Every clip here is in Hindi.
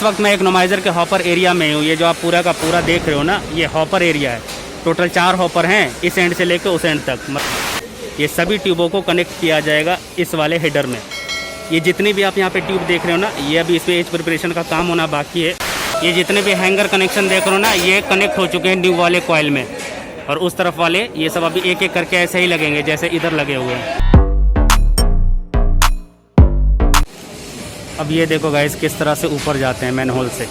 इस वक्त मैं इकोनोमाइज़र के हॉपर एरिया में हूँ। ये जो आप पूरा का पूरा देख रहे हो ना, ये हॉपर एरिया है। टोटल 4 हॉपर हैं, इस एंड से लेकर उस एंड तक। ये सभी ट्यूबों को कनेक्ट किया जाएगा इस वाले हेडर में। ये जितनी भी आप यहाँ पे ट्यूब देख रहे हो ना, ये अभी इसमें एज प्रिपरेशन का काम होना बाकी है। ये जितने भी हैंगर कनेक्शन देख रहे हो ना, ये कनेक्ट हो चुके हैं न्यू वाले कॉइल में। और उस तरफ वाले ये सब अभी एक एक करके ऐसे ही लगेंगे जैसे इधर लगे हुए हैं। अब ये देखो गाइस किस तरह से ऊपर जाते हैं मैन होल से।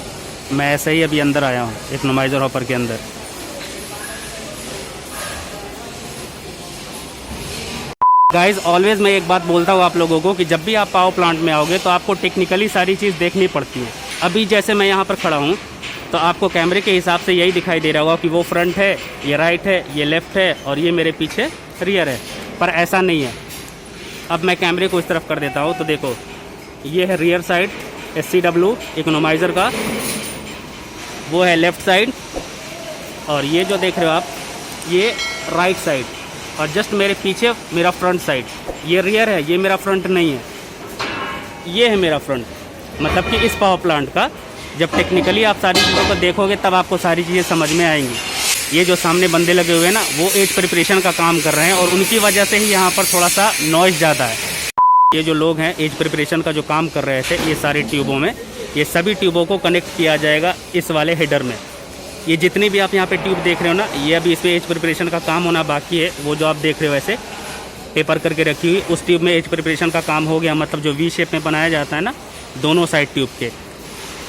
मैं ऐसे ही अभी अंदर आया हूँ इकोनोमाइज़र हॉपर के अंदर। गाइस ऑलवेज मैं एक बात बोलता हूँ आप लोगों को कि जब भी आप पावर प्लांट में आओगे तो आपको टेक्निकली सारी चीज़ देखनी पड़ती है। अभी जैसे मैं यहाँ पर खड़ा हूँ तो आपको कैमरे के हिसाब से यही दिखाई दे रहा होगा कि वो फ्रंट है, ये राइट है, ये लेफ़्ट है और ये मेरे पीछे रियर है। पर ऐसा नहीं है। अब मैं कैमरे को इस तरफ कर देता हूँ तो देखो, ये है रियर साइड SCW इकोनोमाइज़र का, वो है लेफ़्ट साइड, और ये जो देख रहे हो आप ये राइट साइड, और जस्ट मेरे पीछे मेरा फ्रंट साइड। ये रियर है, ये मेरा फ्रंट नहीं है, ये है मेरा फ्रंट। मतलब कि इस पावर प्लांट का जब टेक्निकली आप सारी चीज़ों को देखोगे तब आपको सारी चीज़ें समझ में आएंगी। ये जो सामने बंदे लगे हुए हैं ना, वो एज प्रिपरेशन का काम कर रहे हैं और उनकी वजह से ही यहाँ पर थोड़ा सा नॉइज़ ज़्यादा है। ये जो लोग हैं एज प्रिपरेशन का जो काम कर रहे थे, ये सारी ट्यूबों में, ये सभी ट्यूबों को कनेक्ट किया जाएगा इस वाले हेडर में। ये जितनी भी आप यहाँ पे ट्यूब देख रहे हो ना, ये अभी इस पर एज प्रिपरेशन का काम होना बाकी है। वो जो आप देख रहे हो ऐसे पेपर करके रखी हुई, उस ट्यूब में एज प्रिपरेशन का काम हो गया। मतलब जो वी शेप में बनाया जाता है ना दोनों साइड ट्यूब के,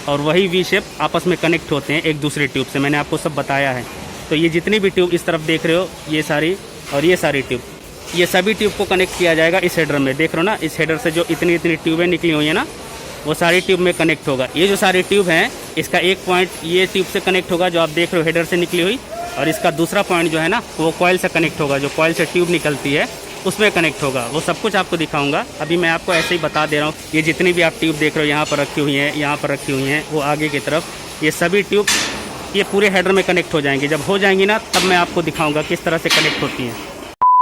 और वही वी शेप आपस में कनेक्ट होते हैं एक दूसरे ट्यूब से। मैंने आपको सब बताया है। तो ये जितनी भी ट्यूब इस तरफ देख रहे हो, ये सारी और ये सारी ट्यूब, ये सभी ट्यूब को कनेक्ट किया जाएगा इस हेडर में। देख रहे हो ना, इस हेडर से जो इतनी ट्यूबें निकली हुई हैं ना, वो सारी ट्यूब में कनेक्ट होगा। ये जो सारी ट्यूब हैं, इसका एक पॉइंट ये ट्यूब से कनेक्ट होगा जो आप देख रहे हो हेडर से निकली हुई, और इसका दूसरा पॉइंट जो है ना वो कॉइल से कनेक्ट होगा। जो कॉइल से ट्यूब निकलती है उसमें कनेक्ट होगा। वो सब कुछ आपको दिखाऊंगा। अभी मैं आपको ऐसे ही बता दे रहा हूँ। ये जितनी भी आप ट्यूब देख रहे हो यहाँ पर रखी हुई हैं, यहाँ पर रखी हुई हैं, वो आगे की तरफ, ये सभी ट्यूब ये पूरे हेडर में कनेक्ट हो जाएंगी। जब हो जाएंगी ना तब मैं आपको दिखाऊँगा किस तरह से कनेक्ट होती हैं।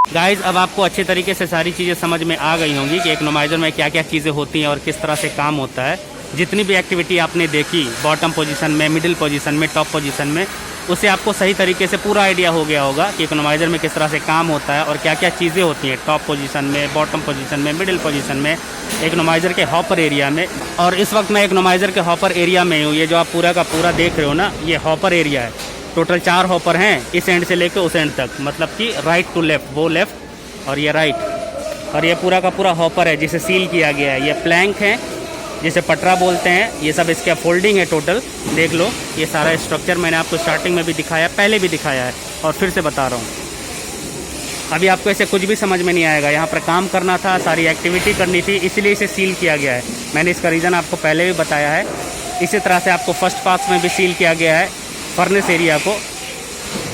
गाइज़ अब आपको अच्छे तरीके से सारी चीज़ें समझ में आ गई होंगी कि इकोनोमाइज़र में क्या क्या चीज़ें होती हैं और किस तरह से काम होता है। जितनी भी एक्टिविटी आपने देखी बॉटम पोजीशन में, मिडिल पोजीशन में, टॉप पोजीशन में, उससे आपको सही तरीके से पूरा आइडिया हो गया होगा कि इकोनोमाइज़र में किस तरह से काम होता है और क्या क्या चीज़ें होती हैं टॉप पोजीशन में, बॉटम पोजीशन में, मिडिल पोजीशन में, इकोनोमाइज़र के हॉपर एरिया में। और इस वक्त मैं इकोनोमाइज़र के हॉपर एरिया में हूँ। ये जो आप पूरा का पूरा देख रहे हो ना, ये हॉपर एरिया है। टोटल 4 हॉपर हैं, इस एंड से लेकर उस एंड तक। मतलब कि राइट टू लेफ़्ट, वो लेफ़्ट और ये राइट। और ये पूरा का पूरा हॉपर है जिसे सील किया गया है। ये प्लैंक है जिसे पटरा बोलते हैं। ये सब इसका फोल्डिंग है टोटल। देख लो, ये सारा स्ट्रक्चर मैंने आपको स्टार्टिंग में भी दिखाया, पहले भी दिखाया है और फिर से बता रहा हूँ। अभी आपको ऐसे कुछ भी समझ में नहीं आएगा। यहाँ पर काम करना था, सारी एक्टिविटी करनी थी, इसलिए इसे सील किया गया है। मैंने इसका रीज़न आपको पहले भी बताया है। इसी तरह से आपको फर्स्ट पास में भी सील किया गया है फर्नेस एरिया को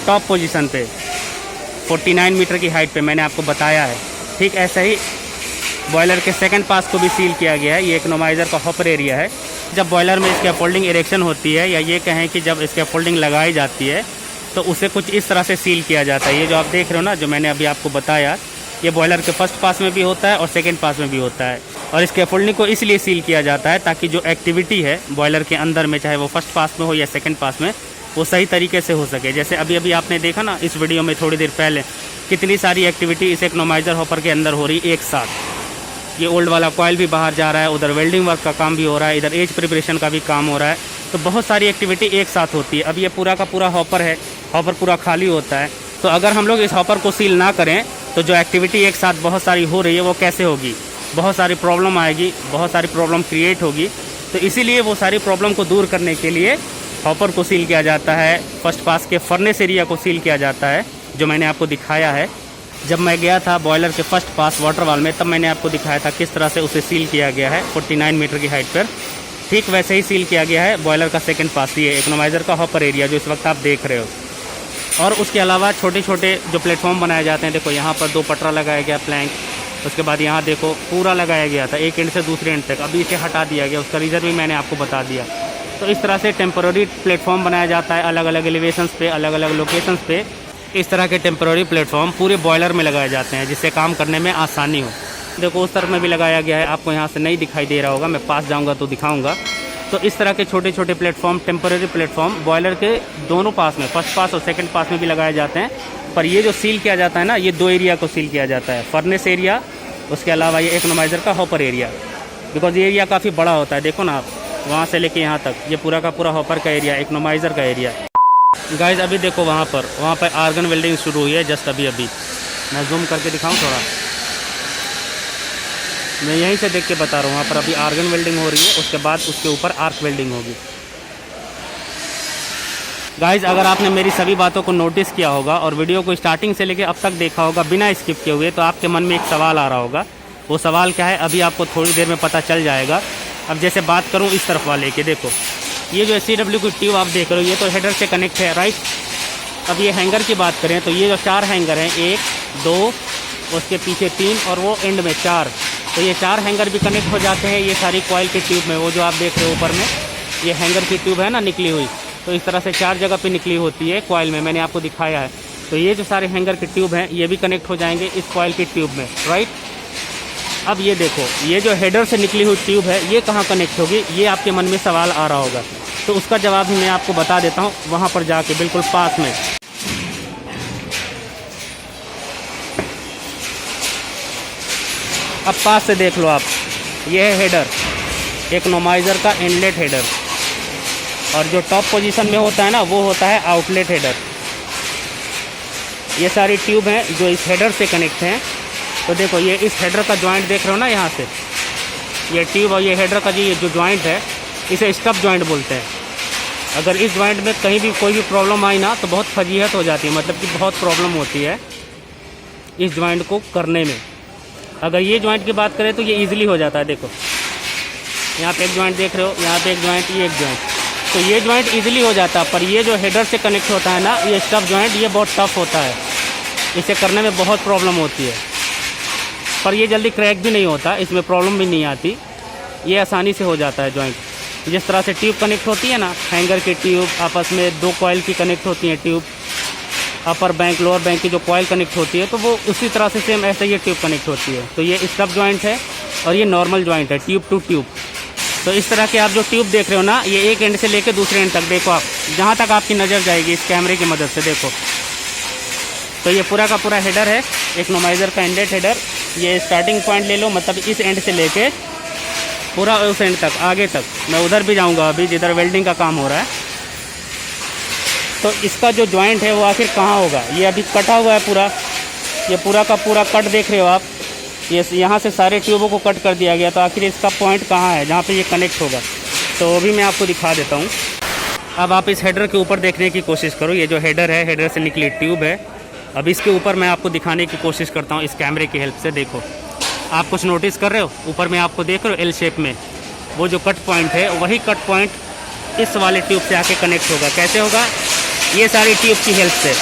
टॉप पोजीशन पे 49 मीटर की हाइट पे, मैंने आपको बताया है। ठीक ऐसा ही बॉयलर के सेकंड पास को भी सील किया गया है। ये इकोनोमाइज़र का हॉपर एरिया है। जब बॉयलर में इसके फोल्डिंग इरेक्शन होती है, या ये कहें कि जब इसके फोल्डिंग लगाई जाती है, तो उसे कुछ इस तरह से सील किया जाता है। ये जो आप देख रहे हो ना, जो मैंने अभी आपको बताया, ये बॉयलर के फर्स्ट पास में भी होता है और सेकेंड पास में भी होता है। और इसके फोल्डिंग को इसलिए सील किया जाता है ताकि जो एक्टिविटी है बॉयलर के अंदर में, चाहे वो फर्स्ट पास में हो या सेकेंड पास में, वो सही तरीके से हो सके। जैसे अभी अभी आपने देखा ना इस वीडियो में थोड़ी देर पहले, कितनी सारी एक्टिविटी इस इकोनोमाइज़र हॉपर के अंदर हो रही एक साथ। ये ओल्ड वाला कॉइल भी बाहर जा रहा है, उधर वेल्डिंग वर्क का काम भी हो रहा है, इधर एज प्रिपरेशन का भी काम हो रहा है। तो बहुत सारी एक्टिविटी एक साथ होती है। अब ये पूरा का पूरा हॉपर है, हॉपर पूरा खाली होता है। तो अगर हम लोग इस हॉपर को सील ना करें तो जो एक्टिविटी एक साथ बहुत सारी हो रही है वो कैसे होगी? बहुत सारी प्रॉब्लम आएगी, बहुत सारी प्रॉब्लम क्रिएट होगी। तो इसीलिए वो सारी प्रॉब्लम को दूर करने के लिए हॉपर को सील किया जाता है। फर्स्ट पास के फर्नेस एरिया को सील किया जाता है, जो मैंने आपको दिखाया है। जब मैं गया था बॉयलर के फर्स्ट पास वाटर वाल में, तब मैंने आपको दिखाया था किस तरह से उसे सील किया गया है 49 मीटर की हाइट पर। ठीक वैसे ही सील किया गया है बॉयलर का सेकंड पास, ये इकोनोमाइज़र का हॉपर एरिया जो इस वक्त आप देख रहे हो। और उसके अलावा छोटे छोटे जो प्लेटफॉर्म बनाए जाते हैं, देखो यहाँ पर 2 पटरा लगाया गया प्लैंक, उसके बाद यहाँ देखो पूरा लगाया गया था एक एंड से दूसरे एंड तक, अभी इसे हटा दिया गया। उसका रीज़न भी मैंने आपको बता दिया। तो इस तरह से टेम्पररी प्लेटफॉर्म बनाया जाता है अलग अलग एलिवेशंस पे, अलग अलग लोकेशंस पे। इस तरह के टेम्पररी प्लेटफॉर्म पूरे बॉयलर में लगाए जाते हैं जिससे काम करने में आसानी हो। देखो उस तरफ में भी लगाया गया है, आपको यहाँ से नहीं दिखाई दे रहा होगा, मैं पास जाऊँगा तो दिखाऊँगा। तो इस तरह के छोटे छोटे प्लेटफॉर्म, टेम्पररी प्लेटफॉर्म बॉयलर के दोनों पास में, फर्स्ट पास और सेकंड पास में भी लगाए जाते हैं। पर ये जो सील किया जाता है ना, ये 2 एरिया को सील किया जाता है, फर्नेस एरिया, उसके अलावा ये इकोनोमाइज़र का हॉपर एरिया। बिकॉज ये एरिया काफ़ी बड़ा होता है, देखो ना आप, वहाँ से लेके यहाँ तक ये पूरा का पूरा हॉपर का एरिया, इकोनोमाइज़र का एरिया। गाइज अभी देखो वहाँ पर आर्गन वेल्डिंग शुरू हुई है जस्ट अभी। मैं जूम करके दिखाऊँ थोड़ा, मैं यहीं से देख के बता रहा हूँ। वहाँ पर अभी आर्गन वेल्डिंग हो रही है, उसके बाद उसके ऊपर आर्क वेल्डिंग होगी। गाइज़ अगर आपने मेरी सभी बातों को नोटिस किया होगा और वीडियो को स्टार्टिंग से लेके अब तक देखा होगा बिना स्किप किए हुए, तो आपके मन में एक सवाल आ रहा होगा। वो सवाल क्या है अभी आपको थोड़ी देर में पता चल जाएगा। अब जैसे बात करूँ इस तरफ वाले की, देखो ये जो CW की ट्यूब आप देख रहे हो, ये तो हेडर से कनेक्ट है, राइट। अब ये हैंगर की बात करें तो ये जो 4 हैंगर हैं, 1 2 उसके पीछे 3 और वो एंड में 4, तो ये 4 हैंगर भी कनेक्ट हो जाते हैं ये सारी कॉइल की ट्यूब में। वो जो आप देख रहे हो ऊपर में ये हैंगर की ट्यूब है ना निकली हुई, तो इस तरह से 4 जगह पे निकली होती है कॉइल में, मैंने आपको दिखाया है। तो ये जो सारे हैंगर की ट्यूब हैं ये भी कनेक्ट हो जाएंगे इस कॉइल की ट्यूब में, राइट। अब ये देखो ये जो हेडर से निकली हुई ट्यूब है ये कहाँ कनेक्ट होगी, ये आपके मन में सवाल आ रहा होगा। तो उसका जवाब भी मैं आपको बता देता हूँ, वहाँ पर जाके बिल्कुल पास में। अब पास से देख लो आप, ये है हेडर, इकोनोमाइज़र का इनलेट हेडर, और जो टॉप पोजीशन में होता है ना वो होता है आउटलेट हेडर। ये सारी ट्यूब हैं जो इस हेडर से कनेक्ट हैं। तो देखो ये इस हेडर का जॉइंट देख रहे हो ना, यहाँ से ये ट्यूब और ये हेडर का जो जॉइंट है इसे स्टब जॉइंट बोलते हैं। अगर इस जॉइंट में कहीं भी कोई भी प्रॉब्लम आई ना तो बहुत फजीहत हो जाती है, मतलब कि बहुत प्रॉब्लम होती है इस जॉइंट को करने में। अगर ये जॉइंट की बात करें तो ये ईजिली हो जाता है। देखो यहाँ पे एक जॉइंट देख रहे हो, यहाँ पे एक जॉइंट, ये एक जॉइंट, तो ये जॉइंट ईजिली हो जाता है। पर ये जो हेडर से कनेक्ट होता है ना, ये स्टब जॉइंट, ये बहुत टफ होता है, इसे करने में बहुत प्रॉब्लम होती है। पर ये जल्दी क्रैक भी नहीं होता, इसमें प्रॉब्लम भी नहीं आती, ये आसानी से हो जाता है जॉइंट। जिस तरह से ट्यूब कनेक्ट होती है ना, हैंगर की ट्यूब आपस में 2 कॉइल की कनेक्ट होती हैं ट्यूब, अपर बैंक लोअर बैंक की जो कॉइल कनेक्ट होती है, तो वो उसी तरह से सेम ऐसे ये ट्यूब कनेक्ट होती है। तो ये स्टब जॉइंट है और ये नॉर्मल जॉइंट है, ट्यूब टू ट्यूब। तो इस तरह के आप जो ट्यूब देख रहे हो ना, ये एक एंड से लेकर दूसरे एंड तक, देखो आप जहाँ तक आपकी नज़र जाएगी इस कैमरे की मदद से, देखो तो ये पूरा का पूरा हेडर है, इकोनोमाइज़र का इनलेट हेडर। ये स्टार्टिंग पॉइंट ले लो, मतलब इस एंड से लेके पूरा उस एंड तक, आगे तक। मैं उधर भी जाऊंगा अभी जिधर वेल्डिंग का काम हो रहा है। तो इसका जो जॉइंट है वो आखिर कहाँ होगा, ये अभी कटा हुआ है पूरा, ये पूरा का पूरा कट देख रहे हो आप, ये यहाँ से सारे ट्यूबों को कट कर दिया गया। तो आखिर इसका पॉइंट कहाँ है जहाँ पे ये कनेक्ट होगा, तो वो भी मैं आपको दिखा देता हूँ। अब आप इस हेडर के ऊपर देखने की कोशिश करो, ये जो हेडर है, हेडर से निकली ट्यूब है। अब इसके ऊपर मैं आपको दिखाने की कोशिश करता हूँ इस कैमरे की हेल्प से। देखो आप कुछ नोटिस कर रहे हो, ऊपर में आपको देख रहे हो एल शेप में वो जो कट पॉइंट है, वही कट पॉइंट इस वाले ट्यूब से आके कनेक्ट होगा। कैसे होगा, ये सारी ट्यूब की हेल्प से।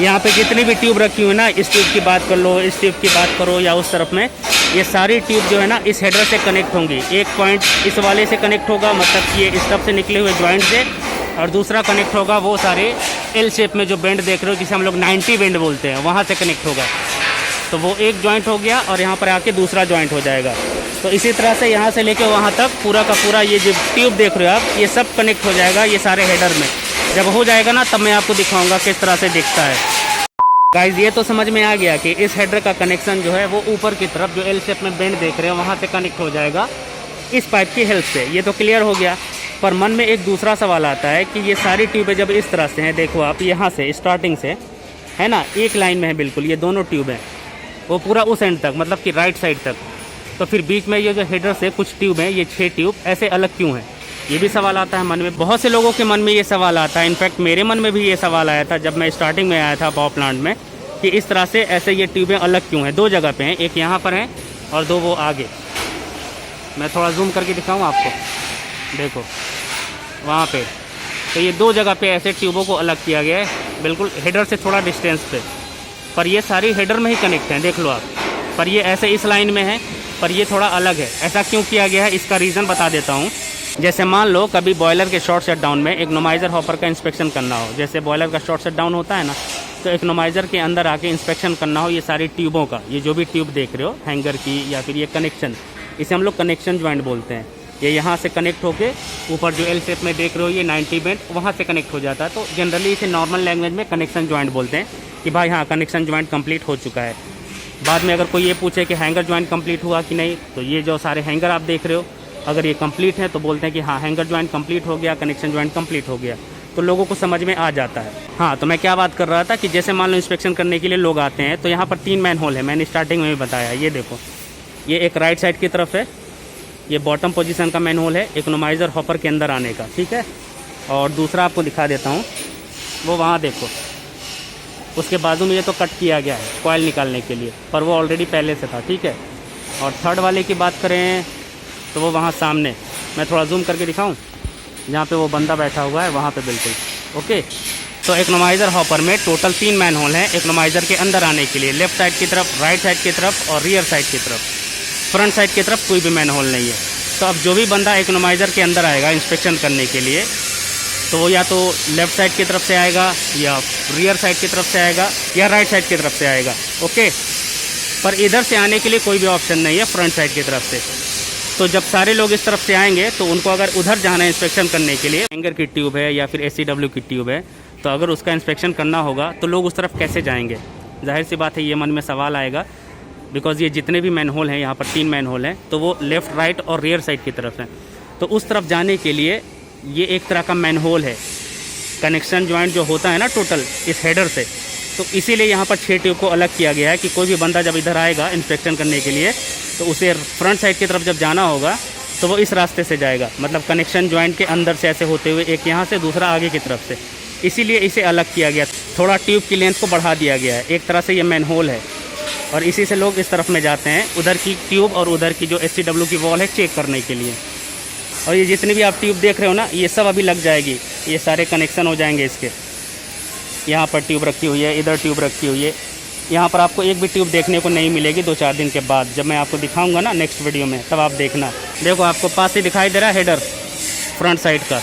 यहाँ पे जितनी भी ट्यूब रखी हुई ना, इस ट्यूब की बात कर लो, इस ट्यूब की बात करो या उस तरफ में, ये सारी ट्यूब जो है ना इस हेडर से कनेक्ट होंगी। एक पॉइंट इस वाले से कनेक्ट होगा, मतलब कि ये इस तरफ से निकले हुए जॉइंट से, और दूसरा कनेक्ट होगा वो सारे एल शेप में जो बेंड देख रहे हो, जिसे हम लोग 90 बेंड बोलते हैं, वहाँ से कनेक्ट होगा। तो वो एक जॉइंट हो गया और यहाँ पर आके दूसरा जॉइंट हो जाएगा। तो इसी तरह से यहाँ से लेके वहाँ तक पूरा का पूरा ये जो ट्यूब देख रहे हो आप, ये सब कनेक्ट हो जाएगा ये सारे हेडर में। जब हो जाएगा ना तब मैं आपको दिखाऊंगा किस तरह से दिखता है। गाइज ये तो समझ में आ गया कि इस हेडर का कनेक्शन जो है वो ऊपर की तरफ जो एल शेप में बेंड देख रहे हो वहाँ से कनेक्ट हो जाएगा इस पाइप की हेल्प से। ये तो क्लियर हो गया। पर मन में एक दूसरा सवाल आता है कि ये सारी ट्यूबें जब इस तरह से हैं, देखो आप यहाँ से स्टार्टिंग से है ना, एक लाइन में है बिल्कुल, ये दोनों ट्यूब हैं वो पूरा उस एंड तक, मतलब कि राइट साइड तक, तो फिर बीच में ये जो हेडर से कुछ ट्यूब हैं, ये 6 ट्यूब ऐसे अलग क्यों हैं, ये भी सवाल आता है मन में। बहुत से लोगों के मन में ये सवाल आता है, इनफैक्ट मेरे मन में भी ये सवाल आया था जब मैं स्टार्टिंग में आया था पावर प्लांट में, कि इस तरह से ऐसे ये ट्यूबें अलग क्यों हैं। 2 जगह पे हैं, एक यहाँ पर है और 2 वो आगे। मैं थोड़ा जूम करके दिखाऊँ आपको, देखो वहाँ पे, तो ये 2 जगह पे ऐसे ट्यूबों को अलग किया गया है, बिल्कुल हेडर से थोड़ा डिस्टेंस पे। पर ये सारी हेडर में ही कनेक्ट हैं, देख लो आप। पर ये ऐसे इस लाइन में है, पर ये थोड़ा अलग है। ऐसा क्यों किया गया है, इसका रीज़न बता देता हूँ। जैसे मान लो कभी बॉयलर के शॉर्ट शटडाउन में इकोनोमाइज़र हॉपर का इंस्पेक्शन करना हो, जैसे बॉयलर का शॉर्ट शटडाउन होता है ना, तो इकोनोमाइज़र के अंदर आके इंस्पेक्शन करना हो ये सारी ट्यूबों का, ये जो भी ट्यूब देख रहे हो हैंगर की या फिर ये कनेक्शन, इसे हम लोग कनेक्शन जॉइंट बोलते हैं। ये यहाँ से कनेक्ट होके ऊपर जो एल शेप में देख रहे हो ये 90 बेंट वहाँ से कनेक्ट हो जाता है। तो जनरली इसे नॉर्मल लैंग्वेज में कनेक्शन जॉइंट बोलते हैं कि भाई हाँ कनेक्शन जॉइंट कंप्लीट हो चुका है। बाद में अगर कोई ये पूछे कि हैंगर जॉइंट कंप्लीट हुआ कि नहीं, तो ये जो सारे हैंगर आप देख रहे हो अगर ये कंप्लीट है तो बोलते हैं कि हाँ हैंगर जॉइंट कंप्लीट हो गया, कनेक्शन जॉइंट कंप्लीट हो गया, तो लोगों को समझ में आ जाता है। हाँ, तो मैं क्या बात कर रहा था कि जैसे मान लो इंस्पेक्शन करने के लिए लोग आते हैं तो यहाँ पर 3 मैन होल है, मैंने स्टार्टिंग में भी बताया। ये देखो, ये एक राइट साइड की तरफ है, ये बॉटम पोजीशन का मैन होल है इकोनोमाइज़र हॉपर के अंदर आने का, ठीक है। और दूसरा आपको दिखा देता हूँ, वो वहाँ देखो, उसके बाजू में ये तो कट किया गया है कॉइल निकालने के लिए, पर वो ऑलरेडी पहले से था, ठीक है। और थर्ड वाले की बात करें तो वो वहाँ सामने, मैं थोड़ा जूम करके दिखाऊँ, जहाँ पे वो बंदा बैठा हुआ है वहाँ पे बिल्कुल, ओके। तो इकोनोमाइज़र हॉपर में टोटल 3 मैन होल हैं इकोनोमाइज़र के अंदर आने के लिए, लेफ्ट साइड की तरफ, राइट साइड की तरफ और रियर साइड की तरफ। फ्रंट साइड की तरफ कोई भी मैन होल नहीं है। तो अब जो भी बंदा इकोनोमाइज़र के अंदर आएगा इंस्पेक्शन करने के लिए, तो वो या तो लेफ़्ट साइड की तरफ से आएगा या रियर साइड की तरफ से आएगा या राइट साइड की तरफ से आएगा, ओके। पर इधर से आने के लिए कोई भी ऑप्शन नहीं है फ्रंट साइड की तरफ से। तो जब सारे लोग इस तरफ से आएंगे तो उनको अगर उधर जाना है इंस्पेक्शन करने के लिए, हैंगर की ट्यूब है या फिर SCW की ट्यूब है, तो अगर उसका इंस्पेक्शन करना होगा तो लोग उस तरफ कैसे जाएंगे? जाहिर सी बात है ये मन में सवाल आएगा, बिकॉज़ ये जितने भी मैन होल हैं, यहाँ पर 3 मैन होल हैं, तो वो लेफ़्ट, राइट और रियर साइड की तरफ हैं। तो उस तरफ जाने के लिए ये एक तरह का मैन होल है, कनेक्शन जॉइंट जो होता है ना टोटल इस हेडर से, तो इसीलिए यहाँ पर 6 ट्यूब को अलग किया गया है कि कोई भी बंदा जब इधर आएगा इंस्पेक्शन करने के लिए तो उसे फ्रंट साइड की तरफ जब जाना होगा तो वो इस रास्ते से जाएगा, मतलब कनेक्शन जॉइंट के अंदर से ऐसे होते हुए, एक यहाँ से दूसरा आगे की तरफ से। इसीलिए इसे अलग किया गया, थोड़ा ट्यूब की लेंथ को बढ़ा दिया गया है। एक तरह से ये मैन होल है और इसी से लोग इस तरफ में जाते हैं, उधर की ट्यूब और उधर की जो SCW की वॉल है चेक करने के लिए। और ये जितनी भी आप ट्यूब देख रहे हो ना, ये सब अभी लग जाएगी, ये सारे कनेक्शन हो जाएंगे इसके। यहाँ पर ट्यूब रखी हुई है, इधर ट्यूब रखी हुई है। यहाँ पर आपको एक भी ट्यूब देखने को नहीं मिलेगी 2-4 दिन के बाद, जब मैं आपको दिखाऊंगा ना नेक्स्ट वीडियो में, तब आप देखना। देखो आपको पास ही दिखाई दे रहा है हेडर फ्रंट साइड का,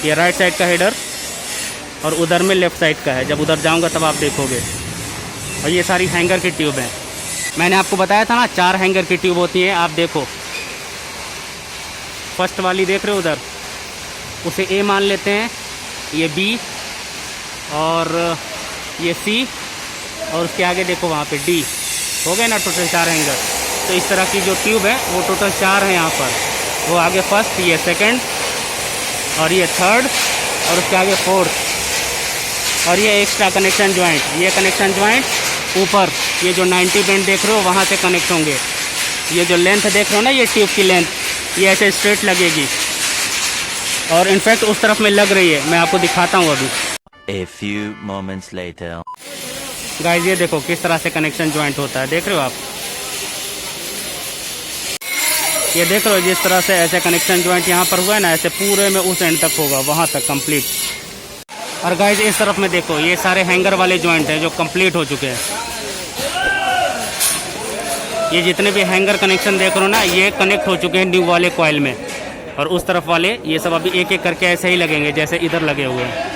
ये राइट साइड का हेडर और उधर में लेफ़्ट साइड का है। जब उधर जाऊँगा तब आप देखोगे। और ये सारी हैंगर की ट्यूब हैं, मैंने आपको बताया था ना 4 हैंगर की ट्यूब होती हैं। आप देखो फर्स्ट वाली देख रहे हो उधर, उसे A मान लेते हैं, ये B और ये C और उसके आगे देखो वहाँ पे D, हो गए ना टोटल 4 हैंगर। तो इस तरह की जो ट्यूब है वो टोटल 4 हैं यहाँ पर, वो आगे फर्स्ट, ये सेकंड और ये थर्ड और उसके आगे फोर्थ। और ये एक्स्ट्रा कनेक्शन जॉइंट, ये कनेक्शन जॉइंट ऊपर ये जो 90 बेंट देख रहे हो वहाँ से कनेक्ट होंगे। ये जो लेंथ देख रहे हो ना, ये ट्यूब की लेंथ, ये ऐसे स्ट्रेट लगेगी और इनफैक्ट उस तरफ में लग रही है, मैं आपको दिखाता हूँ अभी। A few moments later. Guys ये देखो किस तरह से कनेक्शन जॉइंट होता है, देख रहे हो आप, ये देख रहे हो जिस तरह से ऐसे कनेक्शन जॉइंट यहाँ पर हुआ है ना, ऐसे पूरे में उस एंड तक होगा, वहाँ तक कंप्लीट। और गाइस इस तरफ में देखो, ये सारे हैंगर वाले जॉइंट हैं जो कंप्लीट हो चुके हैं। ये जितने भी हैंगर कनेक्शन देख रहे हो ना, ये कनेक्ट हो चुके हैं न्यू वाले कॉइल में। और उस तरफ वाले ये सब अभी एक एक करके ऐसे ही लगेंगे जैसे इधर लगे हुए हैं।